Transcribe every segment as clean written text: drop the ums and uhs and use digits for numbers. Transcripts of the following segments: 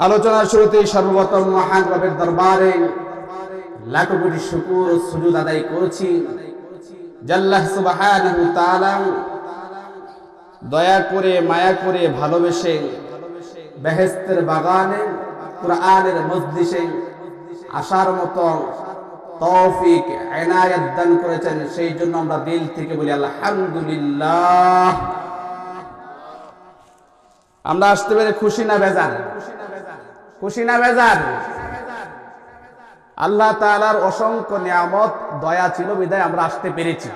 আলোচনার শুরুতেই সর্বপ্রথম মহান রবের দরবারে লাখো কোটি শুকর ও সুজুদ আদায় করছি আল্লাহ সুবহানাহু ওয়া তাআলা দয়া করে মায়া করে ভালোবেসে বেহেশতের বাগানে কুরআনের মজলিসে আসার মতো তৌফিক ইনায়াত দান করেছেন, সেই জন্য আমরা দিল থেকে বলি আলহামদুলিল্লাহ। আমরা আসতে পেরে খুশি না বেজার? খুশি না বেজার? আল্লাহ তাআলার অসংখ্য নিয়ামত দয়া ছিল বিধায় আমরা আসতে পেরেছি।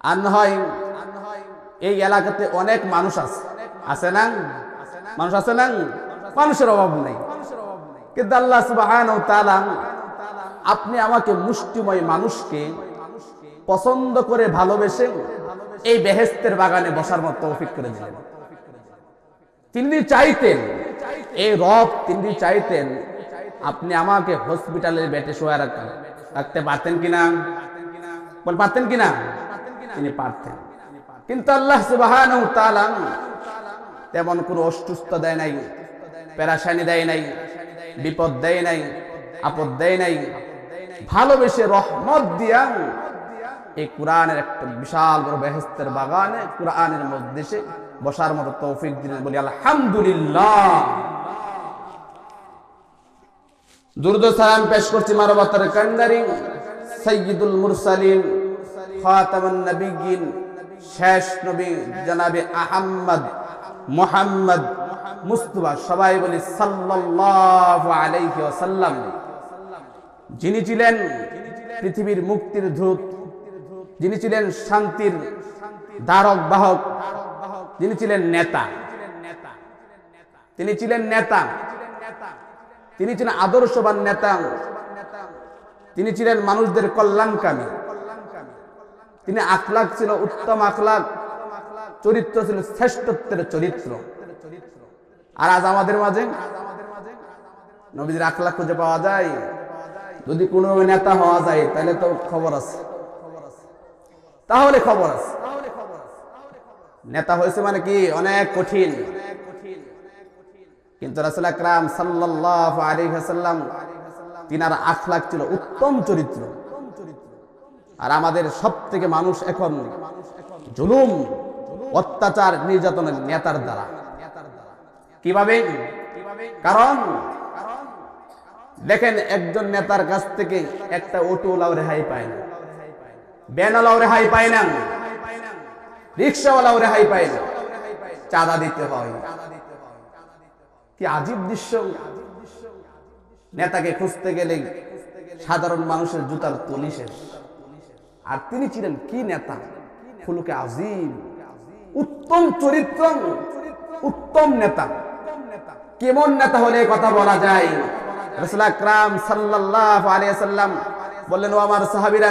আর না হয় এই এলাকাতে অনেক মানুষ আছে না? মানুষ আছে না? মানুষের অভাব নেই, কিন্তু আল্লাহ সুবহানাহু ওয়া তাআলা আপনি আমাকে মুষ্টিময় মানুষকে পছন্দ করে ভালোবেসে এই বেহেশতের বাগানে বসার মতো তৌফিক করে দিলেন। তিনি চাইতেন, এই রব তিনি চাইতেন আপনি আমাকে হসপিটালের বেডে শোয়া রাখতে পারতেন কিনা? পারতেন কিনা? তিনি পারতেন, কিন্তু আল্লাহ সুবহানাহু ওয়া তাআলা তেমন কোনো অসুস্থতা দেয় নাই, পেরেশানি দেয় নাই, বিপদ দেয় নাই, আপদ দেয় নাই। ভালোবেসে রহমত দিয়া এই কোরআনের একটা বিশাল বড় বেহেশতের বাগানে কোরআনের মজলিসে বসার মতো তৌফিক দিলেন, বলি আলহামদুলিল্লাহ। দুরূদ ও সালাম পেশ করছি মানবতার কান্ডারি সাইয়্যিদুল মুরসালিন খাতামুন নবিয়্যিন শেষ নবী জনাবে আহমদ মুহাম্মদ মুস্তাফা, সবাই বলি সাল্লাল্লাহু আলাইহি ওয়াসাল্লাম, যিনি ছিলেন পৃথিবীর মুক্তির দূত, যিনি ছিলেন শান্তির ধারক বাহক, যিনি ছিলেন নেতা, তিনি ছিলেন নেতা, তিনি ছিলেন আদর্শবান নেতা, তিনি ছিলেন মানুষদের কল্যাণকামী, তিনি আখলাক ছিল উত্তম আখলাক, চরিত্র ছিল শ্রেষ্ঠত্বের চরিত্র। আর আজ আমাদের মাঝে নবীর আখলাক খুঁজে পাওয়া যায়? যদি কোনো নেতা হওয়া যায় তাহলে তো খবর আছে, তাহলে খবর আছে। নেতা হয়েছে মানে কি অনেক কঠিন, কিন্তু রাসূল আকরাম সাল্লাল্লাহু আলাইহি ওয়াসাল্লাম তিনার আখলাক ছিল উত্তম চরিত্র। আর আমাদের সবথেকে মানুষ এখন জুলুম অত্যাচার নির্যাতনের নেতার দ্বারা। কিভাবে? কারণ দেখেন একজন নেতার কাছ থেকে একটা অটোওয়ালাও রেহাই পায় না, ভ্যানওয়ালাও রেহাই পায় না, রিক্সাওয়ালাও রেহাই পায় না, চাঁদা দিতে হয়। কি আজীব দৃশ্য! নেতাকে খুঁজতে গেলে সাধারণ মানুষের জুতার তলি শেষ। আর তিনি ছিলেন কি নেতা! খুলুকে আযীম, উত্তম চরিত্র, উত্তম নেতা। কেমন নেতা হলে কথা বলা যায়? রাসূল আকরাম সাল্লাল্লাহু আলাইহি ওয়াসাল্লাম বললেন, ও আমার সাহাবীরা,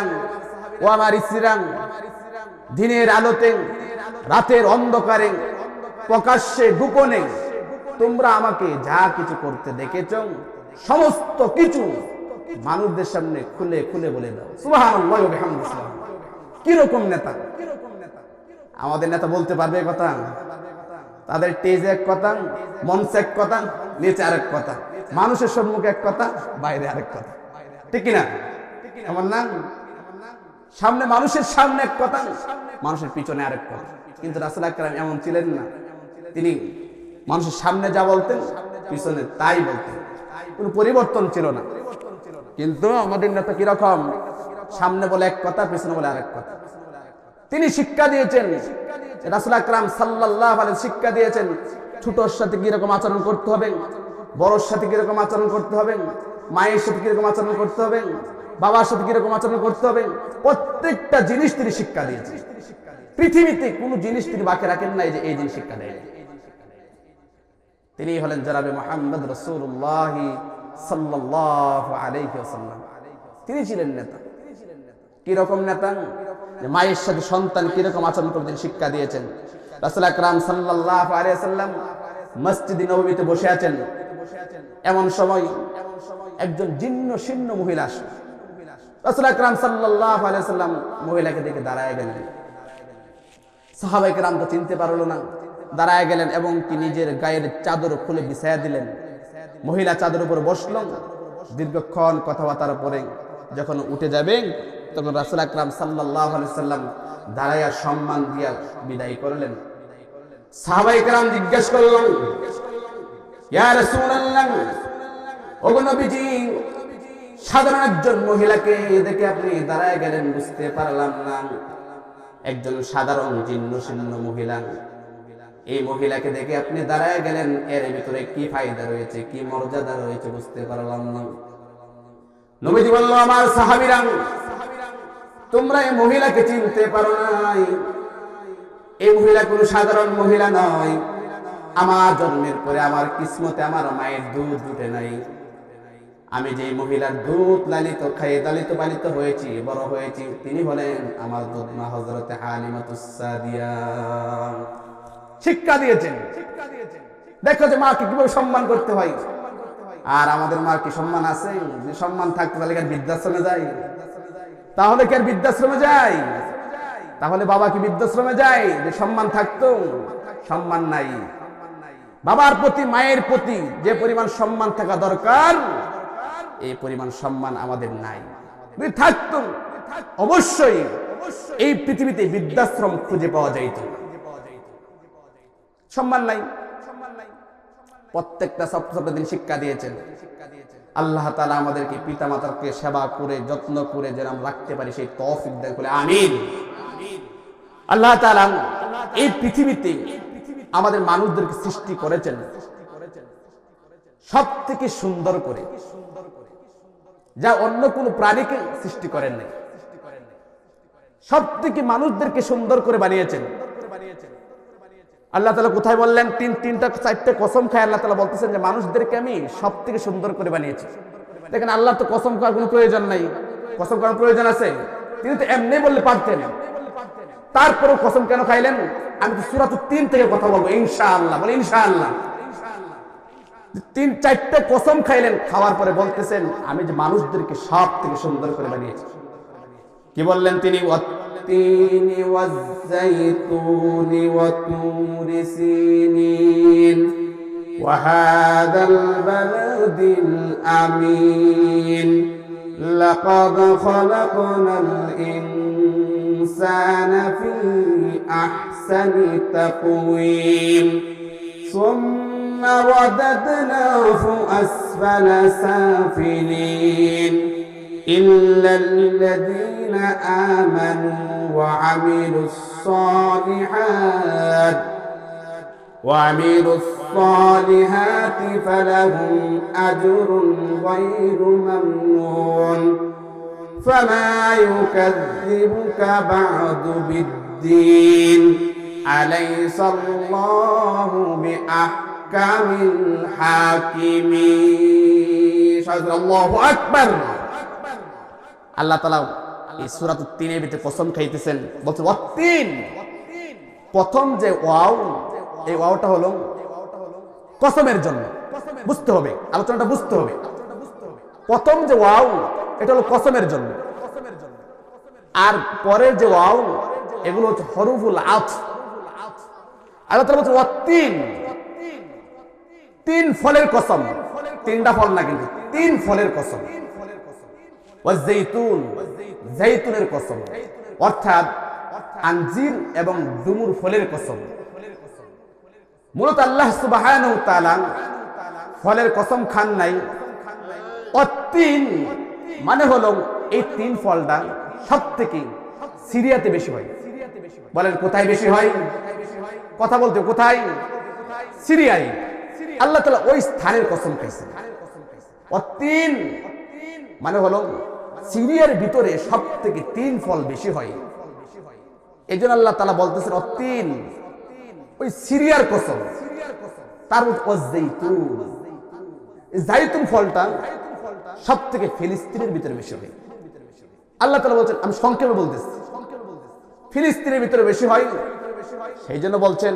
ও আমার স্ত্রীরা, দিনের আলোতে রাতের অন্ধকারে প্রকাশ্যে গোপনে তোমরা আমাকে যা কিছু করতে দেখেছো সমস্ত কিছু মানুষদের সামনে খুলে খুলে বলে দাও। সুবহানাল্লাহি ওয়া বিহামদিহি। কি রকম নেতা! আমাদের নেতা বলতে পারবে কথা? তাদের টেজে এক কথা, মঞ্চে এক কথা, নিচে আরেক কথা, মানুষের সম্মুখে এক কথা, বাইরে আরেক কথা, ঠিক কিনা? এমন না? সামনে মানুষের সামনে এক কথা, মানুষের পিছনে আরেক কথা। কিন্তু রাসূল আকরাম এমন ছিলেন না, তিনি মানুষের সামনে যা বলতেন পিছনে তাই বলতেন, কোনো পরিবর্তন ছিল না। কিন্তু আমাদের নেতা কিরকম? সামনে বলে এক কথা, পিছনে বলে আরেক কথা। তিনি শিক্ষা দিয়েছেন, রাসূল আকরাম সাল্লাল্লাহু আলাইহি শিক্ষা দিয়েছেন ছোটর সাথে কিরকম আচরণ করতে হবে, বড়র সাথে কিরকম আচরণ করতে হবে, মায়ের সাথে কিরকম আচরণ করতে হবে, বাবার সাথে কিরকম আচরণ করতে হবে। প্রত্যেকটা জিনিস তিনি শিক্ষা দিয়েছেন। পৃথিবীতে কোনো জিনিস তিনি বাকি রাখেন নাই যে এই জিনিস শিক্ষা দেয়। তিনি হলেন জনাবে মুহাম্মদ রাসূলুল্লাহ সাল্লাল্লাহু আলাইহি ওয়াসাল্লাম। তিনি ছিলেন নেতা। কি রকম নেতা? যে মায়ের সাথে সন্তান কিরকম আচরণ করতে শিক্ষা দিয়েছেন। রাসূল আকরাম সাল্লাল্লাহু আলাইহি ওয়াসাল্লাম মসজিদে নববীতে বসে আছেন, এমন সময় একজন জীর্ণ শীর্ণ মহিলা আসে। রাসূল আকরাম সাল্লাল্লাহু আলাইহি ওয়াসাল্লাম মহিলাকে দেখে দাঁড়ায় গেলেন। সাহাবায়ে কেরাম তো চিনতে পারলো না, দাঁড়ায় গেলেন এবং কি নিজের গায়ের চাদর খুলে বিছায়া দিলেন। মহিলা চাদর উপর বসল। দীর্ঘক্ষণ কথাবার্তার পরে যখন উঠে যাবেন তখন রাসূল আকরাম সাল্লাল্লাহু আলাইহি সাল্লাম দাঁড়াইয়া সম্মান দিয়া বিদায় করলেন। সাহাবায়ে কেরাম জিজ্ঞেস করলেন, ইয়া রাসূলুল্লাহ, ওগো নবীজি, সাধারণ একজন মহিলাকে দেখে আপনি দাঁড়ায় গেলেন, বুঝতে পারলাম না একজন সাধারণ জীর্ণ শীর্ণ মহিলা। এই মহিলাকে দেখে আপনি দাঁড়ায় গেলেন, এর ভিতরে কি ফায়দা রয়েছে, কি মর্যাদা রয়েছে বুঝতে পারলাম না। নবীজি বলল, আমার সাহাবীরা, তোমরা এই মহিলাকে চিনতে পারো নাই। এই মহিলা কোনো সাধারণ মহিলা নয়। আমার জন্মের পরে আমার কিসমতে আমার মায়ের দুধ জুটে নাই। আমি যে মহিলার দুধ লালিত খাইয়ে লালিত পালিত হয়েছি, বড় হয়েছি, তিনি হলেন আমার দুধ মা হযরতে হালিমাতুস সাদিয়া। শিক্ষা দিয়েছেন। দেখো যে মাকে কিভাবে সম্মান করতে হয়। আর আমাদের মার কি সম্মান আছে? যে সম্মান থাকতে তাহলে কি আর বৃদ্ধাশ্রমে যায়? তাহলে কি আর বৃদ্ধাশ্রমে যায়? তাহলে বাবা কি বৃদ্ধাশ্রমে যায়? যে সম্মান থাকতো, সম্মান নাই। বাবার প্রতি মায়ের প্রতি যে পরিমাণ সম্মান থাকা দরকার, এই পরিমাণ সম্মান আমাদের নাই। যদি থাকতো অবশ্যই এই পৃথিবীতে বৃদ্ধাশ্রম খুঁজে পাওয়া যাইত। সম্মান নাই। প্রত্যেকটা সপ্তাহ দিন শিক্ষা দিয়েছেন। আল্লাহ তাআলা আমাদেরকে পিতা মাতাকে সেবা করে যত্ন করে যেন আমরা রাখতে পারি সেই তৌফিক দান করে, আমিন। আল্লাহ তাআলা এই পৃথিবীতে আমাদের মানুষদেরকে সৃষ্টি করেছেন সব থেকে সুন্দর করে, যা অন্য কোনো প্রাণীকে সৃষ্টি করেন নাই। সব থেকে মানুষদেরকে সুন্দর করে বানিয়েছেন। আল্লাহ তাআলা কোথায় বললেন? তিনটা চারটে কসম খায় আল্লাহ তাআলা বলতেছেন যে মানুষদেরকে আমি সব থেকে সুন্দর করে বানিয়েছি। দেখেন, আল্লাহ তো কসম খাওয়ার কোনো প্রয়োজন নাই। কসম করার প্রয়োজন আছে? তিনি তো এমনি বললে পারতেন। তারপরেও কসম কেন খাইলেন? আমি তো সূরাতুত তিন থেকে কথা বলবো ইনশাআল্লাহ। বলে ইনশাআল্লাহ। চারটে কসম খাইলেন, খাওয়ার পরে বলতেছেন আমি যে মানুষদেরকে সব থেকে সুন্দর করে বানিয়েছি। কি বললেন তিনি? والتين والزيتون وطور سينين وهذا البلد الأمين لقد خلقنا الإنسان في أحسن تقويم ثم رددناه أسفل سافلين إلا الذين آمنوا وعملوا الصالحات فلهم أجر غير ممنون فما يكذبك بعد بالدين أليس الله بأحكم الحاكمين الله أكبر আল্লাহ তাআলা এই সূরাতুত তিনের ভিতরে কসম খাইতেছেন, বলছে ওয়াত্তিন। প্রথম যে ওয়াও, এই ওয়াওটা হলো কসমের জন্য। বুঝতে হবে, আলোচনাটা বুঝতে হবে। প্রথম যে ওয়াও এটা হলো কসমের জন্য, আর পরের যে ওয়াও এগুলো হচ্ছে হরফুল আতফ। আল্লাহ তাআলা বলছে ওয়াত্তিন, তিন ফলের কসম। তিনটা ফল না, কিন্তু তিন ফলের কসম। ওয়াজ্জাইতুন, জাইতুনের কসম, অর্থাৎ আঞ্জির এবং ডুমুর ফলের কসম। মূলত আল্লাহ সুবহানাহু ওয়া তাআলা ফলের কসম খান নাই। অত্তিন মানে হলো এই তিন ফলটা সবথেকে সিরিয়াতে বেশি হয়। বলেন কোথায় বেশি হয়? কথা বলতে কোথায়? সিরিয়ায়। আল্লাহ তাআলা ওই স্থানের কসম খাইছেন। অত্তিন মানে হলো সিরিয়ার ভিতরে সব থেকে তিন ফল বেশি হয়। এই জন্য আল্লাহ তাআলা বলতেছেন অত্তিন, ওই সিরিয়ার কসম। তার জাইতুন, জাইতুন ফলটা সব থেকে ফিলিস্তিনের ভিতরে বেশি হয়। আল্লাহ তাআলা বলছেন, আমি সংক্ষেপে বলতেছি, ফিলিস্তিনের ভিতরে বেশি হয়। সেই জন্য বলছেন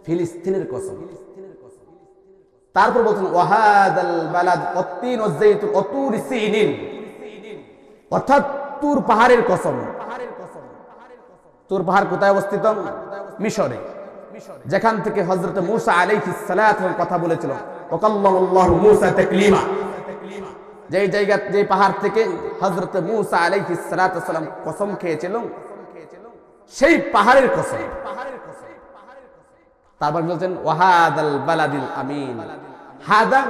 ফিলিস্তিনের কসম। তারপর বলছেন ওয়াহাদাল বালাদ ওয়াত্তিন ওয়াজ্জাইতুন ওয়াতুর সিনিন, অর্থাৎ তুর পাহাড়ের কসম। তুর পাহাড় কোথায় অবস্থিত? মিশরে। যেখান থেকে হযরত মূসা আলাইহিস সালাতু কথা বলেছিল, ওয়াকাল্লামাল্লাহু মূসা তাকলিমা, যেই জায়গা যে পাহাড় থেকে হযরত মূসা আলাইহিস সালাতু সালাম কসম খেয়েছিল, সেই পাহাড়ের কসম। তারপর বলছেন ওয়াহাদাল বালাদিল আমিন, হাদা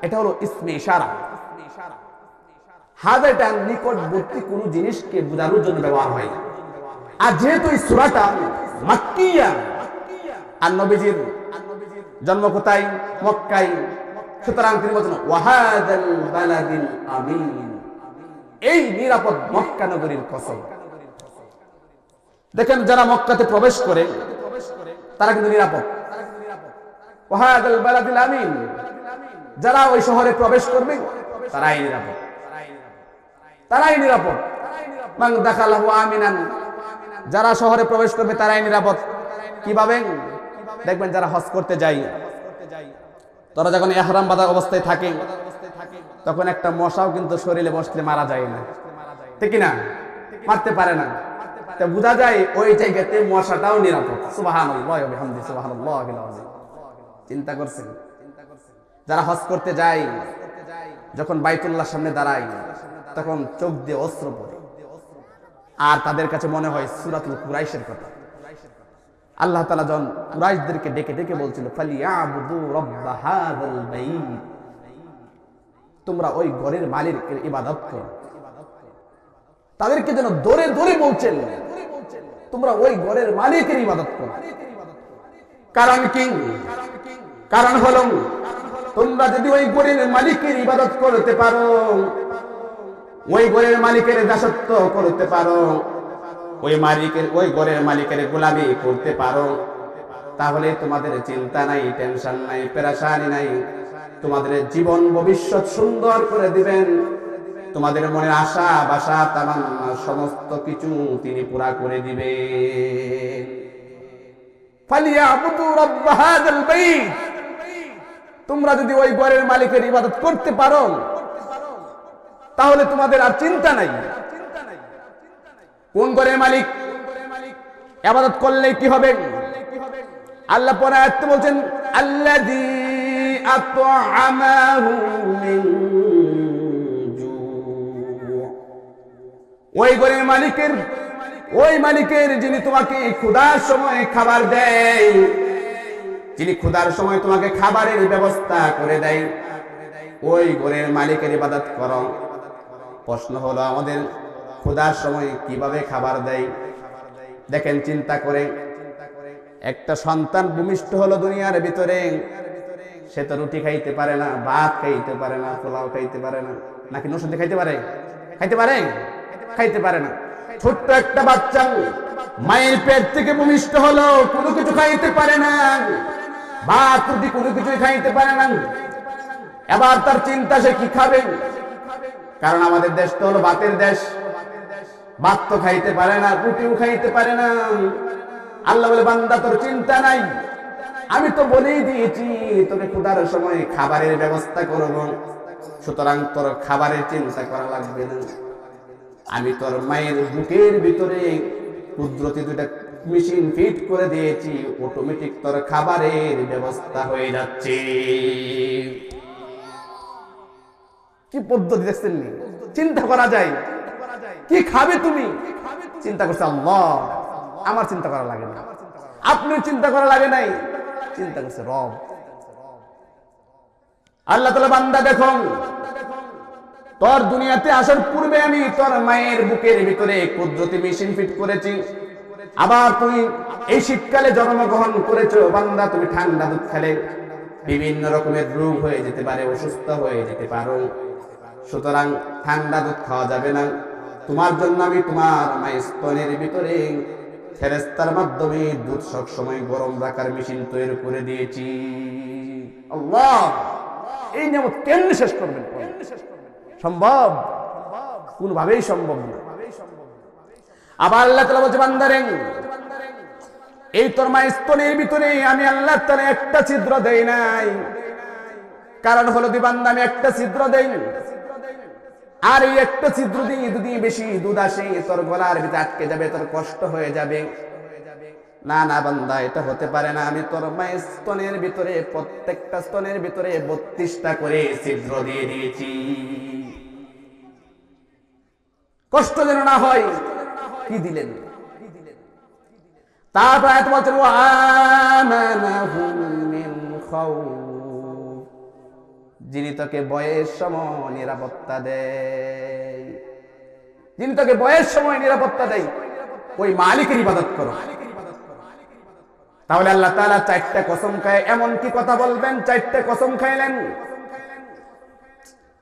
এটা হলো ইসমে ইশারা, হাদা এটা নিকটবর্তী কোন জিনিসকে বোঝানোর জন্য ব্যবহার হয়। আর যেহেতু এই সূরাটা মাক্কিয়া, আর নবীজির জন্ম কোথায়? মক্কায়, সুতরাং তিনি বলছেন ওয়াহাদাল বালাদিল আমিন, এই নিরাপদ মক্কা নগরীর কসম। দেখেন যারা মক্কাতে প্রবেশ করে তারা কিন্তু নিরাপদ। ওয়াহাদাল বালাদিল আমিন, যারা ওই শহরে প্রবেশ করবে তারাই নিরাপদ, তারাই নিরাপদ। মান দাখালাহু আমিনান, যারা শহরে প্রবেশ করবে তারাই নিরাপদ। কিভাবে? দেখবেন যারা হজ করতে যায়, তারা যখন ইহরাম বাঁধা অবস্থায় থাকে তখন একটা মশাও কিন্তু শরীরে বসলে মারা যায় না, ঠিক না? মারতে পারে না, তো বোঝা যায় ওই জায়গাতে মশাটাও নিরাপদ। সুবহানাল্লাহ ওয়া বিহামদিহি সুবহানাল্লাহিল আযীম। চিন্তা করছেন যারা হজ করতে যায়, যখন বাইতুল্লাহর সামনে দাঁড়ায় তখন চোখ দিয়ে অস্ত্র পড়ে, আর তাদের কাছে মনে হয় সূরাতুল কুরাইশের কথা। আল্লাহ তাআলা যখন কুরাইশদেরকে ডেকে ডেকে বলছিল ফালিয়াবুদু রাব্ব হাযাল বাইত, তোমরা ওই ঘরের মালিকের ইবাদত করো, তাদেরকে যেন দৌড়ে দৌড়ে বলছেন তোমরা ওই ঘরের মালিকের ইবাদত করো। কারণ কি? কারণ হলো তোমরা যদি ওই ঘরের মালিকের ইবাদত করতে পারো, ওই ঘরের মালিকের দাসত্ব করতে পারো, ওই ঘরের মালিকের গোলামি করতে পারো, তাহলে তোমাদের চিন্তা নাই, টেনশন নাই, পেরেশানি নাই, তোমাদের জীবন ভবিষ্যৎ সুন্দর করে দিবেন, তোমাদের মনের আশা বাসা তামান্না সমস্ত কিছু তিনি পুরা করে দিবেন। ফালিয়াবুদু রাব্ব হাযাল বাইত, তোমরা যদি ওই ঘরের মালিকের ইবাদত করতে পারো তাহলে তোমাদের আর চিন্তা নাই। কোন ঘরের মালিক? ইবাদত করলে কি হবে? আল্লাহ পরে আয়াতে বলছেন আল্লাযী আত'আমাহু মিন জু', ওই ঘরের মালিকের, ওই মালিকের যিনি তোমাকে ক্ষুধার সময় খাবার দেয়, যিনি ক্ষুধার সময় তোমাকে খাবারের ব্যবস্থা করে দেয়, ওই ঘরের মালিকের ইবাদত করো। প্রশ্ন হলো আমাদের ক্ষুধার সময় কিভাবে খাবার দেয়? দেখেন চিন্তা করে, একটা সন্তান ভূমিষ্ঠ হলো দুনিয়ার ভিতরে, সে তো রুটি খাইতে পারে না, ভাত খাইতে পারে না, পোলাও খাইতে পারে না, নাকি নসুন্দি খাইতে পারে? খাইতে পারে? খাইতে পারে না। ছোট্ট একটা বাচ্চা মায়ের পেট থেকে ভূমিষ্ঠ হলো, কোনো কিছু খাইতে পারে না, ভাত রুটি কোনো কিছুই খাইতে পারে না। এবার তার চিন্তা সে কি খাবে? কারণ আমাদের দেশ তো হলো ভাতের দেশ, ভাত তো খাইতে পারে না, রুটিও খাইতে পারে না। আল্লাহ বলে বান্দা তোর চিন্তা নাই, আমি তো বলেই দিয়েছি তোকে ক্ষুধার সময় খাবারের ব্যবস্থা করব, সুতরাং তোর খাবারের চিন্তা করা লাগবে না। আমি তোর মায়ের বুকের ভিতরে কুদরতি দুইটা মেশিন ফিট করে দিয়েছি, অটোমেটিক তোর খাবারের ব্যবস্থা হয়ে যাচ্ছে। কি পদ্ধতি দেখছেন? চিন্তা করা যায়, কি খাবে তুমি চিন্তা করছে আল্লাহ, আমার চিন্তা করা লাগে না, আপনি চিন্তা করা লাগে নাই, চিন্তা করছে রব। আল্লাহ তাআলা বান্দা দেখো, তোর দুনিয়াতে আসার পূর্বে আমি তোর মায়ের বুকের ভিতরে কুদরতি মেশিন ফিট করেছি। আবার তুমি এই শীতকালে জন্মগ্রহণ করেছো বান্দা, তুমি ঠান্ডা দুধ খেলে বিভিন্ন রকমের রোগ হয়ে যেতে পারে, অসুস্থ হয়ে যেতে পারো, সুতরাং ঠান্ডা দুধ খাওয়া যাবে না। তোমার জন্য আমি তোমার মায়ের স্তনের ভিতরে ফেরেশতার মাধ্যমে দুধ সব সময় গরম রাখার মেশিন তৈরি করে দিয়েছি। আল্লাহ এই নিয়ামত কেমনে শেষ করবেন? সম্ভব? কোনভাবেই সম্ভব না। আবার আল্লাহ তাআলা বলছে বান্দারে, এই তোর মায়ের স্তনের ভিতরে আমি আল্লাহ তাআলা একটা ছিদ্র দেই নাই। কারণ হলো দি বান্দা আমি একটা ছিদ্র দেই, আর এই একটা ছিদ্র দিয়ে যদি বেশি দুধ আসে তোর গলার ভিতরে আটকে যাবে, তোর কষ্ট হয়ে যাবে। না না বান্দা, এটা হতে পারে না। আমি তোর মায়ের স্তনের ভিতরে প্রত্যেকটা স্তনের ভিতরে 32টা করে ছিদ্র দিয়ে দিয়েছি, কষ্ট যেন না হয়। কি দিলেন? তারপর আয়াত বলছেন ওয়া আমানাহুম মিন খাউফ, যিনি তোকে বয়ের সময় নিরাপত্তা দেয়, যিনি তোকে বয়ের সময় নিরাপত্তা দেয়, ওই মালিকের ইবাদত করো। তাহলে আল্লাহ তাআলা 4টা কসম খায় এমন কি কথা বলবেন? 4টা কসম খাইলেন,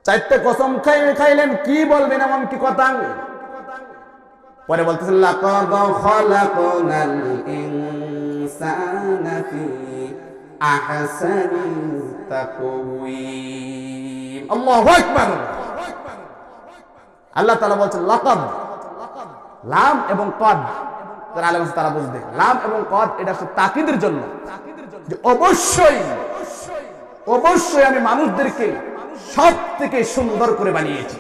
4টা কসম খাইলেন, কি বলবেন এমন কি কথা? পরে বলতেছেন লাকাদ খালাকনাল ইনসানা ফি আহসানি তাকওয়িম। আল্লাহু আকবার। আল্লাহ তাআলা বলছেন লাকাদ, লাম এবং কদ, যারা আলেম আছে তারা বুঝবে, লাম এবং কদ এটা হচ্ছে তাকিদের জন্য, যে অবশ্যই অবশ্যই আমি মানুষদেরকে সব থেকে সুন্দর করে বানিয়েছি।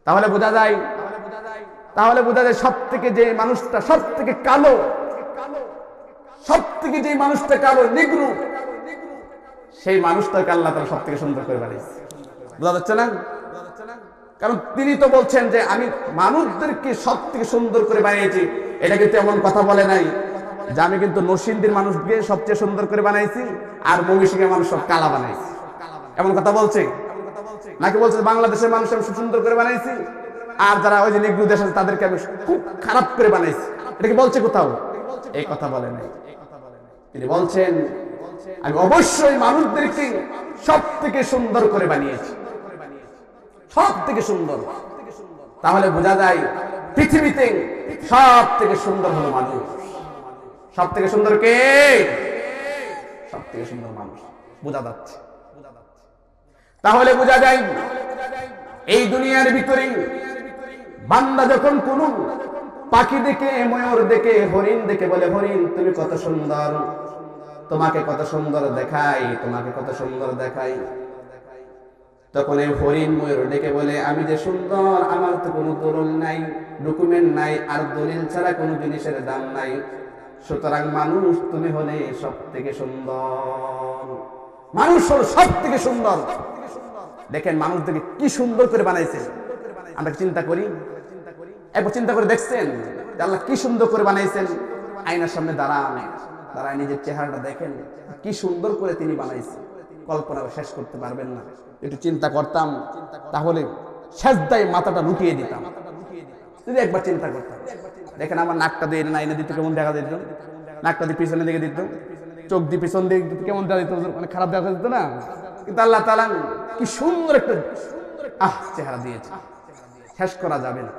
তাহলে বোঝা যায় সব থেকে যে মানুষটা সব থেকে কালো, সব থেকে যে মানুষটা কালো নিগ্রু, সেই মানুষটাকে আল্লাহ তাআলা সব থেকে সুন্দর করে বানিয়েছে। বোঝা যাচ্ছে না? কারণ তিনি তো বলছেন যে আমি মানুষদেরকে সব থেকে সুন্দর করে বানিয়েছি। এটা কিন্তু এমন কথা বলে নাই যে আমি কিন্তু নরসিংদীর মানুষকে সবচেয়ে সুন্দর করে বানাইছি আর ময়মনসিংহের মানুষ সব কালা বানাইছি, এমন কথা বলছে নাকি? বলছে বাংলাদেশের মানুষ আমি সুন্দর করে বানাইছি আর যারা ওই যে নিগ্রু দেশ আছে তাদেরকে আমি খুব খারাপ করে বানাইছি। এটা কি বলছে কোথাও? এই কথা বলে নাই। তিনি বলছেন আমি অবশ্যই মানুষদেরকে সব থেকে সুন্দর করে বানিয়েছি, সব থেকে সুন্দর। তাহলে বোঝা যায় পৃথিবীতে সব থেকে সুন্দর হলো মানুষ। সব থেকে সুন্দর কে? সব থেকে সুন্দর মানুষ। বোঝা যাচ্ছে? তাহলে বোঝা যায় এই দুনিয়ার ভিতরে বান্দা যখন কোন পাখি দেখে, ময়ূর দেখে, হরিণ দেখে বলে হরিণ তুমি কত সুন্দর, তোমাকে কত সুন্দর দেখাই, তোমাকে কত সুন্দর দেখাই, তখন এই হরিণ ময়ূর ডেকে বলে আমি যে সুন্দর, আমার তো কোনো দলিল নাই, ডকুমেন্ট নাই, আর দলিল ছাড়া কোনো জিনিসের দাম নাই, সুতরাং মানুষ তুমি হলে সব থেকে সুন্দর। মানুষ হল সব থেকে সুন্দর। দেখেন মানুষদেরকে কি সুন্দর করে বানাইছে। আমরা চিন্তা করি, একবার চিন্তা করে দেখছেন যে আল্লাহ কি সুন্দর করে বানাইছেন? আয়নার সামনে দাঁড়ায় নিজের চেহারাটা দেখেন, কি সুন্দর করে তিনি বানাইছেন, কল্পনা শেষ করতে পারবেন না। একটু চিন্তা করতাম তাহলে সেজদায় মাথাটা লুটিয়ে দিতাম, যদি একবার চিন্তা করতাম। দেখেন আমার নাকটা দিয়ে আয়না দিত কেমন দেখা যেত, নাকটা দিয়ে পিছনের দিকে দিত, চোখ দিয়ে পিছন দিকে দিত, কেমন দেখা যেত, মানে খারাপ দেখা যেত না? কিন্তু আল্লাহ তাআলা কি সুন্দর একটা চেহারা দিয়েছে, শেষ করা যাবে না।